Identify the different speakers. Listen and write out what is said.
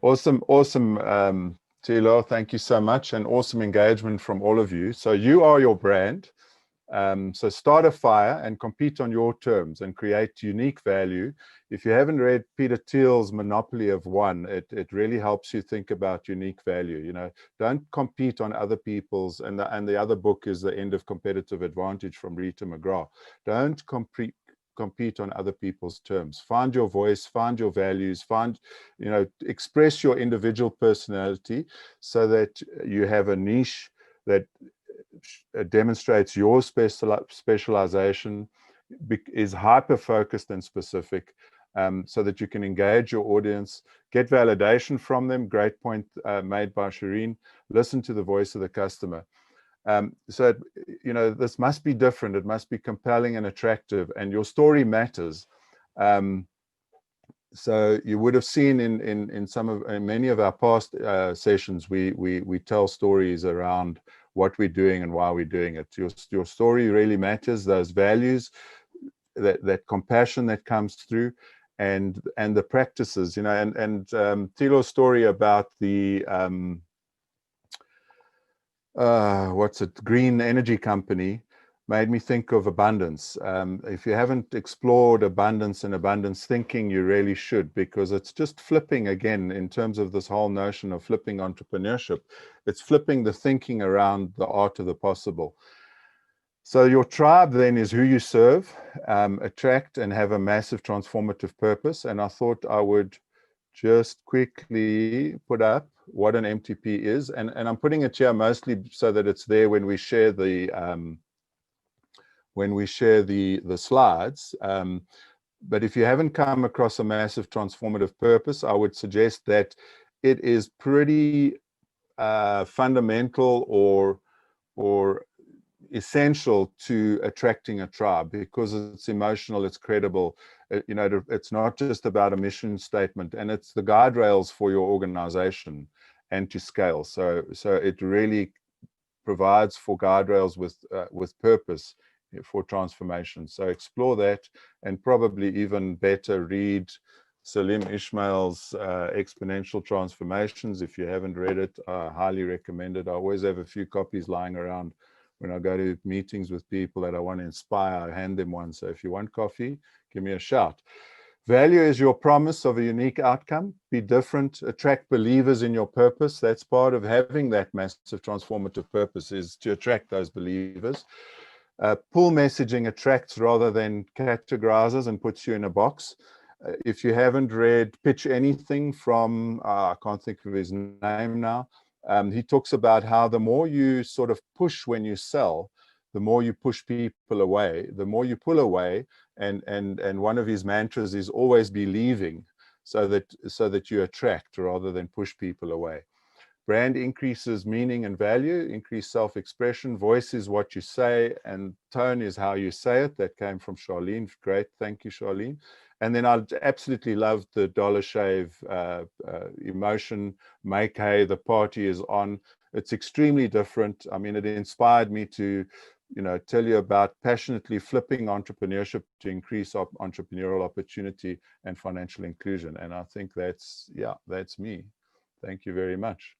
Speaker 1: Awesome, awesome, Tilo. Thank you so much, and awesome engagement from all of you. So you are your brand. So start a fire and compete on your terms and create unique value. If you haven't read Peter Thiel's Monopoly of One, it really helps you think about unique value. You know, don't compete on other people's, and the other book is The End of Competitive Advantage from Rita McGrath. Don't compete on other people's terms. Find your voice, find your values, express your individual personality so that you have a niche that demonstrates your specialization, is hyper focused and specific, so that you can engage your audience, get validation from them. Great point made by Shireen. Listen to the voice of the customer. So, this must be different. It must be compelling and attractive, and your story matters. So you would have seen in many of our past sessions, we tell stories around what we're doing and why we're doing it. Your story really matters. Those values, that compassion that comes through, and the practices, and Tilo's story about the green energy company made me think of abundance. If you haven't explored abundance and abundance thinking, you really should, because it's just flipping again in terms of this whole notion of flipping entrepreneurship. It's flipping the thinking around the art of the possible. So your tribe then is who you serve, attract, and have a massive transformative purpose. And I thought I would just quickly put up what an MTP is. And I'm putting it here mostly so that it's there when we share the slides. But if you haven't come across a massive transformative purpose, I would suggest that it is pretty fundamental or essential to attracting a tribe, because it's emotional, it's credible. It's not just about a mission statement, and it's the guide rails for your organization and to scale. So it really provides for guide rails with purpose for transformation. So explore that, and probably even better, read Salim Ismail's Exponential Transformations. If you haven't read it, I highly recommend it. I always have a few copies lying around when I go to meetings with people that I want to inspire. I hand them one. So if you want coffee, give me a shout. Value is your promise of a unique outcome. Be different, attract believers in your purpose. That's part of having that massive transformative purpose, is to attract those believers. Pull messaging attracts rather than categorizes and puts you in a box. If you haven't read Pitch Anything from, I can't think of his name now, he talks about how the more you sort of push when you sell, the more you push people away, the more you pull away. And one of his mantras is always be leaving, so that you attract rather than push people away. Brand increases meaning and value, increase self-expression. Voice is what you say, and tone is how you say it. That came from Charlene. Great, thank you, Charlene. And then I absolutely loved the Dollar Shave emotion. Make hay, the party is on. It's extremely different. I mean, it inspired me to, tell you about passionately flipping entrepreneurship to increase entrepreneurial opportunity and financial inclusion. And I think that's me. Thank you very much.